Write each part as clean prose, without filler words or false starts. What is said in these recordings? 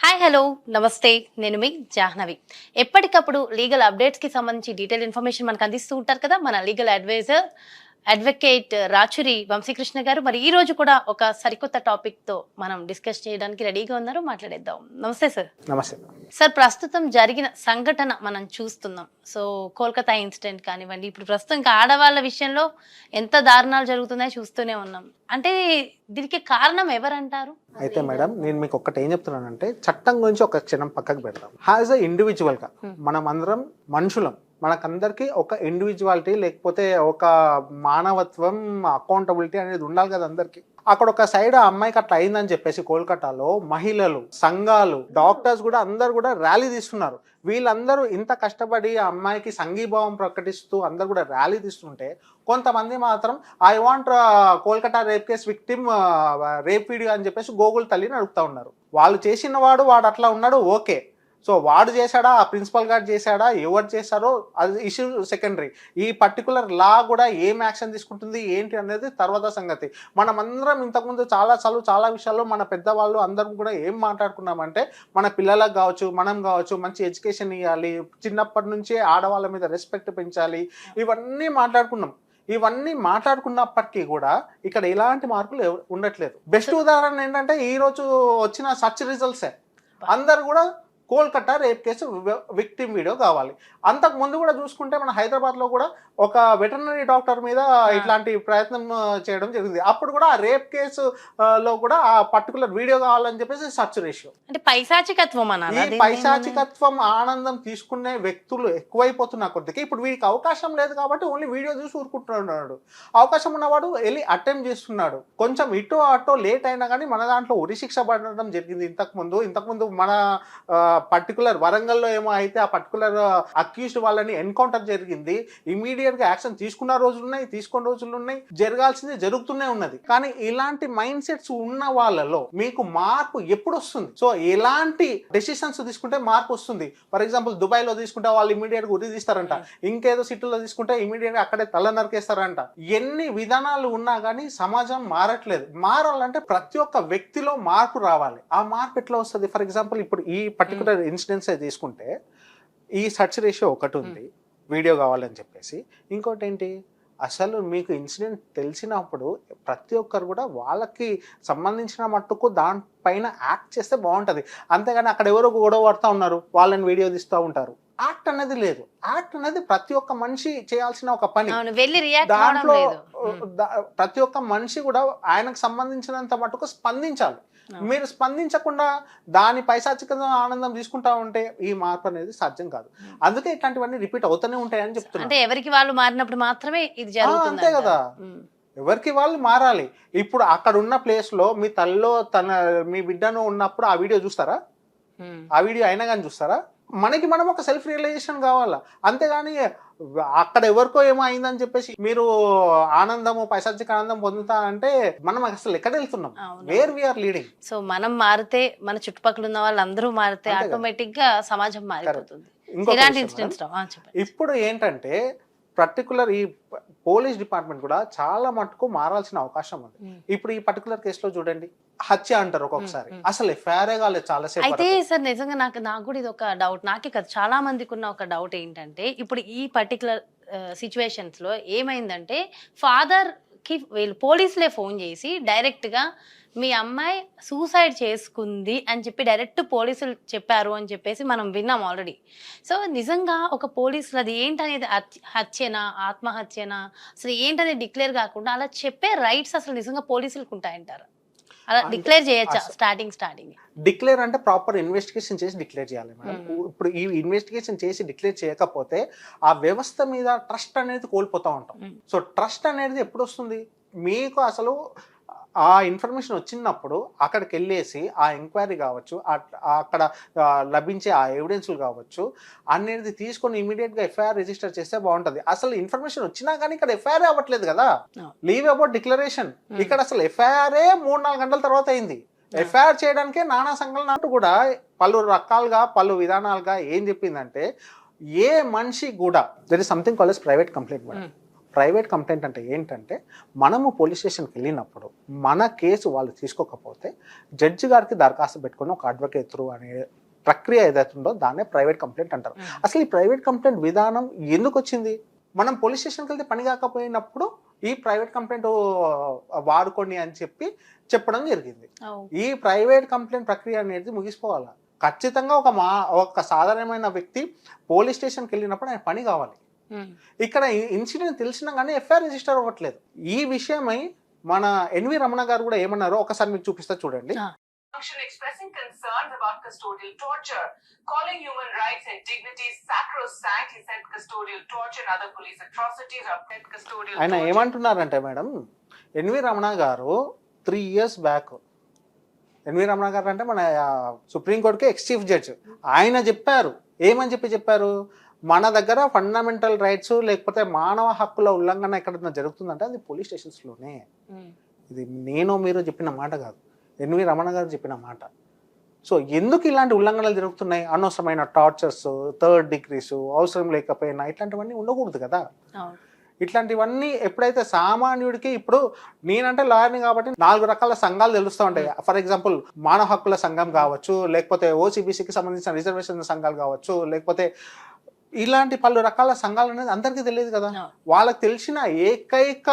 Hi hello నమస్తే నేను మీ జాహ్నవి. ఎప్పటికప్పుడు లీగల్ అప్డేట్స్కి సంబంధించి డీటెయిల్ ఇన్ఫర్మేషన్ మనకు అందిస్తూ ఉంటారు కదా మన లీగల్ అడ్వైజర్ అడ్వకేట్ రాచురి వంశీకృష్ణ గారు. మరి ఈ రోజు కూడా ఒక సరికొత్త టాపిక్తో మనం డిస్కస్ చేయడానికి రెడీగా ఉన్నారు, మాట్లాడేద్దాం. నమస్తే సార్. నమస్తే సార్, ప్రస్తుతం జరిగిన సంఘటన మనం చూస్తున్నాం. సో కోల్కతా ఇన్సిడెంట్ కానివ్వండి, ఇప్పుడు ప్రస్తుతం ఇంకా ఆడవాళ్ళ విషయంలో ఎంత దారుణాలు జరుగుతున్నాయో చూస్తూనే ఉన్నాం. అంటే దీనికి కారణం ఎవరంటారు? అయితే మేడం, నేను మీకు ఒక్కటి ఏం చెప్తున్నానంటే, చట్టం గురించి ఒక క్షణం పక్కకు పెడదాం. యాజ్ అ ఇండివిజువల్గా మనం అందరం మనుషులం. మనకందరికీ ఒక ఇండివిజువాలిటీ లేకపోతే ఒక మానవత్వం, అకౌంటబిలిటీ అనేది ఉండాలి కదా అందరికీ. అక్కడ ఒక సైడ్ ఆ అమ్మాయికి అట్లా అయిందని చెప్పేసి కోల్కతాలో మహిళలు, సంఘాలు, డాక్టర్స్ కూడా అందరు కూడా ర్యాలీ తీస్తున్నారు. వీళ్ళందరూ ఇంత కష్టపడి ఆ అమ్మాయికి సంఘీభావం ప్రకటిస్తూ అందరు కూడా ర్యాలీ తీస్తుంటే, కొంతమంది మాత్రం I want Kolkata rape case victim rape video అని చెప్పేసి గోగుల్ తల్లిని అడుగుతా ఉన్నారు. వాళ్ళు చేసిన వాడు అట్లా ఉన్నాడు, ఓకే. సో వాడు చేశాడా, ఆ ప్రిన్సిపల్ గార్డ్ చేశాడా, ఎవరు చేశారో అది ఇష్యూ సెకండరీ. ఈ పర్టికులర్ లా కూడా ఏం యాక్షన్ తీసుకుంటుంది ఏంటి అనేది తర్వాత సంగతి. మనం అందరం ఇంతకుముందు చాలా విషయాల్లో మన పెద్దవాళ్ళు అందరం కూడా ఏం మాట్లాడుకున్నామంటే, మన పిల్లలకు కావచ్చు, మనం కావచ్చు, మంచి ఎడ్యుకేషన్ ఇవ్వాలి, చిన్నప్పటి నుంచే ఆడవాళ్ళ మీద రెస్పెక్ట్ పెంచాలి, ఇవన్నీ మాట్లాడుకున్నాం. ఇవన్నీ మాట్లాడుకున్నప్పటికీ కూడా ఇక్కడ ఎలాంటి మార్పులు ఉండట్లేదు. బెస్ట్ ఉదాహరణ ఏంటంటే, ఈ రోజు వచ్చిన సర్చ్ రిజల్ట్సే. అందరు కూడా Kolkata rape case victim video కావాలి. అంతకు ముందు కూడా చూసుకుంటే మన హైదరాబాద్లో కూడా ఒక వెటర్నరీ డాక్టర్ మీద ఇట్లాంటి ప్రయత్నం చేయడం జరిగింది. అప్పుడు కూడా ఆ రేప్ కేసు లో కూడా ఆ పర్టికులర్ వీడియో కావాలని చెప్పేసి సర్చ్ రేషియో. అంటే పైశాచికత్వం ఈ పైశాచికత్వం ఆనందం తీసుకునే వ్యక్తులు ఎక్కువైపోతున్న కొద్దికి ఇప్పుడు వీడికి అవకాశం లేదు కాబట్టి ఓన్లీ వీడియో చూసి ఊరుకుంటున్నాడు. అవకాశం ఉన్నవాడు వెళ్ళి అటెంప్ట్ చేస్తున్నాడు. కొంచెం ఇటో అటో లేట్ అయినా కానీ మన దాంట్లో ఉరిశిక్ష పడడం జరిగింది. ఇంతకుముందు మన పర్టికులర్ వరంగల్లో ఏమో అయితే ఆ పర్టికులర్ అక్యూజ్డ్ వాళ్ళని ఎన్కౌంటర్ జరిగింది. ఇమీడియట్ గా యాక్షన్ తీసుకున్న రోజులున్నాయి, తీసుకున్న రోజులున్నాయి, జరగాల్సింది జరుగుతూనే ఉన్నది. కానీ ఇలాంటి మైండ్ సెట్స్ ఉన్న వాళ్ళలో మీకు మార్పు ఎప్పుడు వస్తుంది? సో ఎలాంటి డెసిషన్స్ తీసుకుంటే మార్పు వస్తుంది? ఫర్ ఎగ్జాంపుల్ దుబాయ్ లో తీసుకుంటే వాళ్ళు ఇమీడియట్ గా ఉరి తీస్తారంట, ఇంకేదో సిటీలో తీసుకుంటే ఇమీడియట్ గా అక్కడే తల నరికేస్తారంట. ఎన్ని విధానాలు ఉన్నా కానీ సమాజం మారట్లేదు. మారాలంటే ప్రతి ఒక్క వ్యక్తిలో మార్పు రావాలి. ఆ మార్పు ఎట్లా వస్తుంది? ఫర్ ఎగ్జాంపుల్ ఇప్పుడు ఈ పర్టికులర్ ఇన్సిడెంట్స్ తీసుకుంటే ఈ సర్చ్ రేషియో ఒకటి ఉంది, వీడియో కావాలని చెప్పేసి. ఇంకోటి ఏంటి, అసలు మీకు ఇన్సిడెంట్ తెలిసినప్పుడు ప్రతి ఒక్కరు కూడా వాళ్ళకి సంబంధించిన మట్టుకు దానిపైన యాక్ట్ చేస్తే బాగుంటుంది. అంతేగాని అక్కడ ఎవరో గొడవ పడుతూ ఉన్నారు, వాళ్ళని వీడియో తీస్తూ ఉంటారు. యాక్ట్ అనేది లేదు. యాక్ట్ అనేది ప్రతి ఒక్క మనిషి చేయాల్సిన ఒక పని. దాంట్లో ప్రతి ఒక్క మనిషి కూడా ఆయనకు సంబంధించినంత మటుకు స్పందించాలి. మీరు స్పందించకుండా దాని పైశాచిక ఆనందం తీసుకుంటా ఉంటే ఈ మార్పు అనేది సాధ్యం కాదు. అందుకే ఇట్లాంటివన్నీ రిపీట్ అవుతూనే ఉంటాయని చెప్తున్నా. అంటే ఎవరికి వాళ్ళు మారినప్పుడు మాత్రమే ఇది జరుగుతుంది. అంతే కదా, ఎవరికి వాళ్ళు మారాలి. ఇప్పుడు అక్కడ ఉన్న ప్లేస్ లో మీ తల్లిలో మీ బిడ్డను ఉన్నప్పుడు ఆ వీడియో చూస్తారా? ఆ వీడియో అయినా కానీ చూస్తారా? మనం ఒక సెల్ఫ్ రియలైజేషన్ కావాలా. అంతేగాని అక్కడ ఎవరికో ఏమో అయిందని చెప్పేసి మీరు ఆనందము, పైశాచిక ఆనందం పొందుతా అంటే మనం అసలు ఎక్కడ వెళ్తున్నాం? Wear we are leading. సో మనం మారితే, మన చుట్టుపక్కల ఉన్న వాళ్ళందరూ మారితే ఆటోమేటిక్ గా సమాజం మారిపోతుంది. ఇప్పుడు ఏంటంటే పర్టికులర్ ఈ పోలీస్ డిపార్ట్మెంట్ కూడా చాలా మటుకు మారాల్సిన అవకాశం ఉంది. ఇప్పుడు ఈ పర్టికులర్ కేసులో చూడండి, హత్య అంటారు ఒక్కొక్కసారి, అసలు ఎఫ్ఐఆర్ కాలేదు చాలాసేపు. అయితే సార్ నిజంగా నాకు కూడా ఇది ఒక డౌట్, నాకే కదా చాలా మందికి ఉన్న ఒక డౌట్ ఏంటంటే, ఇప్పుడు ఈ పర్టికులర్ సిచ్యువేషన్స్ లో ఏమైందంటే ఫాదర్ కి వీళ్ళు పోలీసులే ఫోన్ చేసి డైరెక్ట్ గా మీ అమ్మాయి సూసైడ్ చేసుకుంది అని చెప్పి డైరెక్ట్ పోలీసులు చెప్పారు అని చెప్పేసి మనం విన్నాం ఆల్రెడీ. సో నిజంగా ఒక పోలీసులు అది ఏంటనేది హత్యనా, ఆత్మహత్యనా, అసలు ఏంటనేది డిక్లేర్ కాకుండా అలా చెప్పే రైట్స్ అసలు నిజంగా పోలీసులకు ఉంటాయంటారు? అలా డిక్లేర్ చేయొచ్చా? స్టార్టింగ్ డిక్లేర్ అంటే ప్రాపర్ ఇన్వెస్టిగేషన్ చేసి డిక్లేర్ చేయాలి మేడం. ఇప్పుడు ఈ ఇన్వెస్టిగేషన్ చేసి డిక్లేర్ చేయకపోతే ఆ వ్యవస్థ మీద ట్రస్ట్ అనేది కోల్పోతూ ఉంటాం. సో ట్రస్ట్ అనేది ఎప్పుడు వస్తుంది? మీకు అసలు ఆ ఇన్ఫర్మేషన్ వచ్చినప్పుడు అక్కడికి వెళ్ళేసి ఆ ఎంక్వైరీ కావచ్చు, అక్కడ లభించే ఆ ఎవిడెన్స్లు కావచ్చు అనేది తీసుకొని ఇమీడియట్గా ఎఫ్ఐఆర్ రిజిస్టర్ చేస్తే బాగుంటుంది. అసలు ఇన్ఫర్మేషన్ వచ్చినా కానీ ఇక్కడ ఎఫ్ఐఆర్ అవ్వట్లేదు కదా. Leave about declaration. ఇక్కడ అసలు ఎఫ్ఐఆర్ 3-4 గంటల తర్వాత అయింది. ఎఫ్ఐఆర్ చేయడానికే నానా సంఘటనలు కూడా పలు రకాలుగా పలు విధానాలుగా ఏం చెప్పిందంటే, ఏ మనిషి కూడా there is something called as private complaint madam. Private complaint అంటే ఏంటంటే మనము పోలీస్ స్టేషన్కి వెళ్ళినప్పుడు మన కేసు వాళ్ళు తీసుకోకపోతే జడ్జి గారికి దరఖాస్తు పెట్టుకుని ఒక అడ్వకేట్ త్రూ అనే ప్రక్రియ ఏదైతే ఉందో దాన్నే ప్రైవేట్ కంప్లైంట్ అంటారు. అసలు ఈ ప్రైవేట్ కంప్లైంట్ విధానం ఎందుకు వచ్చింది? మనం పోలీస్ స్టేషన్కి వెళ్తే పని కాకపోయినప్పుడు ఈ ప్రైవేట్ కంప్లైంట్ వాడుకోండి అని చెప్పడం జరిగింది. ఈ ప్రైవేట్ కంప్లైంట్ ప్రక్రియ అనేది ముగిసిపోవాలి. ఖచ్చితంగా ఒక సాధారణమైన వ్యక్తి పోలీస్ స్టేషన్కి వెళ్ళినప్పుడు ఆయన పని కావాలి. ఇక్కడ ఇన్సిడెంట్ తెలిసినా కానీ ఎఫ్ఐఆర్ రిజిస్టర్ అవ్వట్లేదు. ఈ విషయమై మన ఎన్వి రమణ గారు కూడా ఏమన్నారో ఒకసారి మీకు చూపిస్తా చూడండి. Expressing concerns about custodial torture, calling human rights and dignity sacrosanct, he said custodial torture and other police atrocities are custodial torture. ఆయన ఏమంటున్నారంటే మేడం, ఎన్వి రమణ గారు 3 years బ్యాక్, ఎన్వి రమణ గారు అంటే మన సుప్రీంకోర్టుకి ఎక్స్ చీఫ్ జడ్జ్, ఆయన చెప్పారు. ఏమని చెప్పారు? మన దగ్గర ఫండమెంటల్ రైట్స్ లేకపోతే మానవ హక్కుల ఉల్లంఘన ఎక్కడైనా జరుగుతుందంటే అది పోలీస్ స్టేషన్స్లోనే. ఇది నేను మీరు చెప్పిన మాట కాదు, ఎన్వి రమణ గారు చెప్పిన మాట. సో ఎందుకు ఇలాంటి ఉల్లంఘనలు జరుగుతున్నాయి? అనవసరమైన టార్చర్స్, 3rd degrees, అవసరం లేకపోయినా ఇట్లాంటివన్నీ ఉండకూడదు కదా. ఇట్లాంటివన్నీ ఎప్పుడైతే సామాన్యుడికి, ఇప్పుడు నేనంటే లాయర్ని కాబట్టి 4 రకాల సంఘాలు తెలుస్తూ ఉంటాయి. ఫర్ ఎగ్జాంపుల్ మానవ హక్కుల సంఘం కావచ్చు, లేకపోతే ఓసీబీసీకి సంబంధించిన రిజర్వేషన్ సంఘాలు కావచ్చు, లేకపోతే ఇలాంటి పలు రకాల సంఘాలు అనేది అందరికీ తెలియదు కదా. వాళ్ళకి తెలిసిన ఏకైక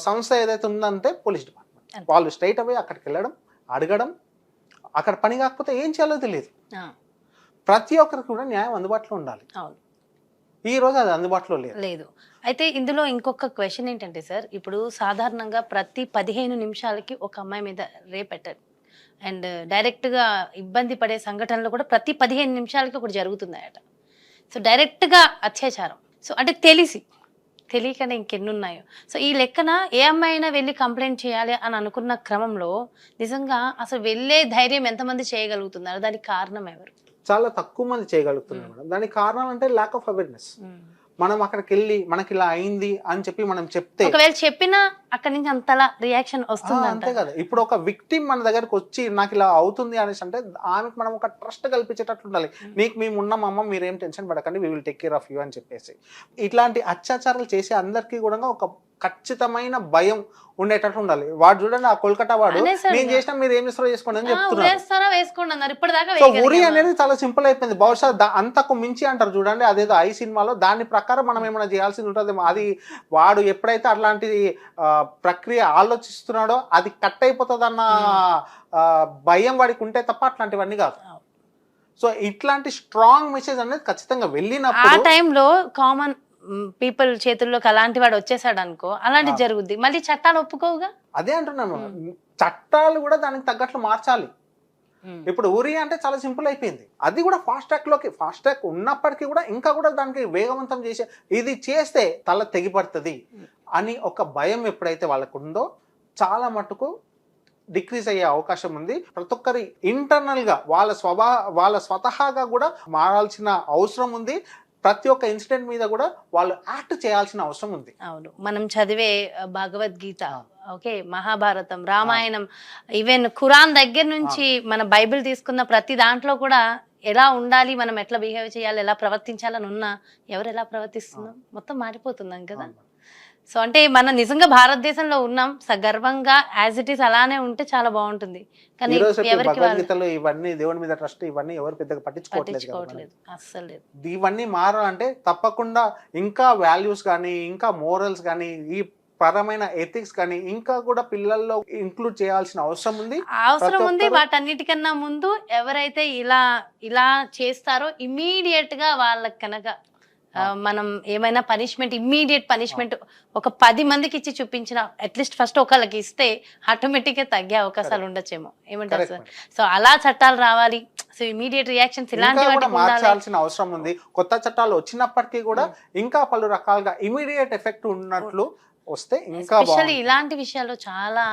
సంస్థ ఏదైతే ఉందంటే పోలీస్ డిపార్ట్మెంట్. వాళ్ళు స్ట్రైట్ అవే అక్కడికి వెళ్ళడం, అడగడం, అక్కడ పని కాకపోతే ఏం చేయాలో తెలియదు. ప్రతి ఒక్కరికి కూడా న్యాయం అందుబాటులో ఉండాలి. ఈ రోజు అది అందుబాటులో లేదు. అయితే ఇందులో ఇంకొక క్వశ్చన్ ఏంటంటే సార్, ఇప్పుడు సాధారణంగా ప్రతి 15 నిమిషాలకి ఒక అమ్మాయి మీద రేప్ అటాక్ అండ్ డైరెక్ట్గా ఇబ్బంది పడే సంఘటనలు కూడా ప్రతి 15 నిమిషాలకి ఒకటి జరుగుతున్నాయట. సో డైరెక్ట్గా అత్యాచారం. సో అంటే తెలియకనే ఇంకెన్ని ఉన్నాయో. సో ఈ లెక్కన ఏ అమ్మాయి అయినా వెళ్ళి కంప్లైంట్ చేయాలి అని అనుకున్న క్రమంలో నిజంగా అసలు వెళ్ళే ధైర్యం ఎంతమంది చేయగలుగుతున్నారు? దానికి కారణం ఎవరు? చాలా తక్కువ మంది చేయగలుగుతున్నారు మేడం. దానికి కారణం అంటే ల్యాక్ ఆఫ్ అవేర్నెస్. మనం అక్కడికి వెళ్ళి మనకి ఇలా అయింది అని చెప్పి మనం చెప్తే, ఒకవేళ చెప్పినా అక్కడి నుంచి అంతలా రియాక్షన్ వస్తుంది అంతే కదా. ఇప్పుడు ఒక విక్టిమ్ మన దగ్గరకు వచ్చి నాకు ఇలా అవుతుంది అనేసి అంటే ఆమెకు మనం ఒక ట్రస్ట్ కల్పించేటట్లు ఉండాలి. మీకు మేము ఉన్నామమ్మ, మీరేం టెన్షన్ పడకండి, we will take care of you అని చెప్పేసి. ఇట్లాంటి అత్యాచారాలు చేసే అందరికీ కూడా ఒక ఖచ్చితమైన భయం ఉండేటట్టు ఉండాలి. వాడు చూడండి, ఆ కోల్కతా వాడు, నేను చేసిన మీరు ఏం చేస్తారో చేసుకోండి అని చెప్తున్నారు. సో ఉరి అనేది చాలా సింపుల్ అయిపోయింది. బహుశా అంతకు మించి అంటారు చూడండి, అదేదో ఐ సినిమాలో, దాని ప్రకారం మనం ఏమైనా చేయాల్సింది ఉంటుంది. అది వాడు ఎప్పుడైతే అట్లాంటి ప్రక్రియ ఆలోచిస్తున్నాడో అది కట్ అయిపోతుంది అన్న భయం వాడికి ఉంటే తప్ప అట్లాంటివన్నీ కాదు. సో ఇట్లాంటి స్ట్రాంగ్ మెసేజ్ అనేది ఖచ్చితంగా వెళ్ళినప్పుడు, ఆ టైంలో కామన్ పీపుల్ చేతుల్లోకి అలాంటి వాడు వచ్చేసాడు అనుకో, అలాంటి జరుగుద్ది. మళ్ళీ చట్టాలు ఒప్పుకోవుగా. అదే అంటున్నాను, చట్టాలు కూడా దానికి తగ్గట్లు మార్చాలి. ఇప్పుడు ఉరి అంటే చాలా సింపుల్ అయిపోయింది. అది కూడా ఫాస్ట్ ట్రాక్ ఉన్నప్పటికీ కూడా ఇంకా కూడా దానికి వేగవంతం చేసే, ఇది చేస్తే తల తెగిపడుతుంది అని ఒక భయం ఎప్పుడైతే వాళ్ళకు ఉందో చాలా మటుకు డిక్రీజ్ అయ్యే అవకాశం ఉంది. ప్రతి ఒక్కరి ఇంటర్నల్ గా వాళ్ళ స్వతహాగా కూడా మారాల్సిన అవసరం ఉంది. ప్రతి ఒక్క ఇన్సిడెంట్ మీద కూడా వాళ్ళు యాక్ట్ చేయాల్సిన అవసరం ఉంది. అవును, మనం చదివే భగవద్గీత, ఓకే, మహాభారతం, రామాయణం, ఈవెన్ ఖురాన్ దగ్గర నుంచి మన బైబిల్ తీసుకున్న ప్రతి దాంట్లో కూడా ఎలా ఉండాలి, మనం ఎట్లా బిహేవ్ చేయాలి, ఎలా ప్రవర్తించాలని ఉన్నా ఎవరు ఎలా ప్రవర్తిస్తున్నాం మొత్తం మారిపోతున్నాం కదా. సో అంటే మనం నిజంగా భారతదేశంలో ఉన్నాం, సగర్వంగా యాజ్ ఇట్ ఈస్ అలానే ఉంటే చాలా బాగుంటుంది. కానీ భగవద్గీతలో ఇవన్నీ దేవుని మీద ట్రస్ట్ ఇవన్నీ ఎవరు పెద్దగా పట్టించుకోవట్లేదు అస్సలు. ఇవన్నీ మారాలంటే తప్పకుండా ఇంకా వాల్యూస్ కానీ, ఇంకా మోరల్స్ కానీ, ఈ పరమైన ఎథిక్స్ కానీ ఇంకా కూడా పిల్లల్లో ఇంక్లూడ్ చేయాల్సిన అవసరం ఉంది. వాటన్నిటికన్నా ముందు ఎవరైతే ఇలా చేస్తారో ఇమ్మీడియట్ గా వాళ్ళకి కనుక మనం ఏమైనా పనిష్మెంట్, ఇమ్మీడియట్ పనిష్మెంట్ ఒక 10 మందికి ఇచ్చి చూపించిన, అట్లీస్ట్ ఫస్ట్ ఒకళ్ళకి ఇస్తే ఆటోమేటిక్ గా తగ్గే అవకాశాలు ఉండొచ్చేమో. ఏమంటారు సార్? సో అలా చట్టాలు రావాలి. సో ఇమ్మీడియట్ రియాక్షన్స్ ఇలాంటివి మార్చాల్సిన అవసరం ఉంది. కొత్త చట్టాలు వచ్చినప్పటికీ కూడా ఇంకా పలు రకాలుగా ఇమ్మీడియట్ ఎఫెక్ట్ ఉన్నట్లు వస్తే ఇంకా ఎస్పెషల్లీ ఇలాంటి విషయాల్లో చాలా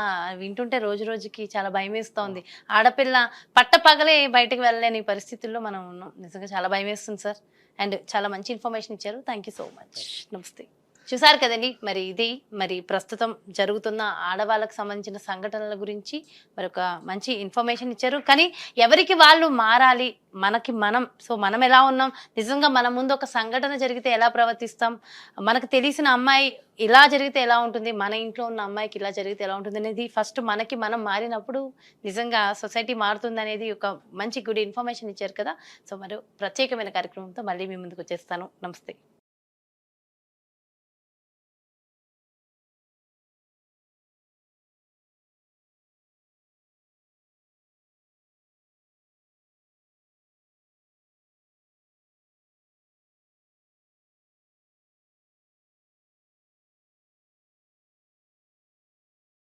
వింటుంటే రోజు రోజుకి చాలా భయం వేస్తోంది. ఆడపిల్ల పట్టపగలే బయటకు వెళ్ళలేని పరిస్థితుల్లో మనం ఉన్నాం. నిజంగా చాలా భయం వేస్తుంది సార్. అండ్ చాలా మంచి ఇన్ఫర్మేషన్ ఇచ్చారు. Thank you so much. నమస్తే. చూసారు కదండి, మరి ఇది మరి ప్రస్తుతం జరుగుతున్న ఆడవాళ్ళకు సంబంధించిన సంఘటనల గురించి మరి ఒక మంచి ఇన్ఫర్మేషన్ ఇచ్చారు. కానీ ఎవరికి వాళ్ళు మారాలి, మనకి మనం ఎలా ఉన్నాం, నిజంగా మన ముందు ఒక సంఘటన జరిగితే ఎలా ప్రవర్తిస్తాం, మనకు తెలిసిన అమ్మాయి ఇలా జరిగితే ఎలా ఉంటుంది, మన ఇంట్లో ఉన్న అమ్మాయికి ఇలా జరిగితే ఎలా ఉంటుంది అనేది ఫస్ట్ మనకి మనం మారినప్పుడు నిజంగా సొసైటీ మారుతుంది అనేది ఒక మంచి గుడ్ ఇన్ఫర్మేషన్ ఇచ్చారు కదా. సో మరి ప్రత్యేకమైన కార్యక్రమంతో మళ్ళీ మీ ముందుకు వచ్చేస్తాను. నమస్తే.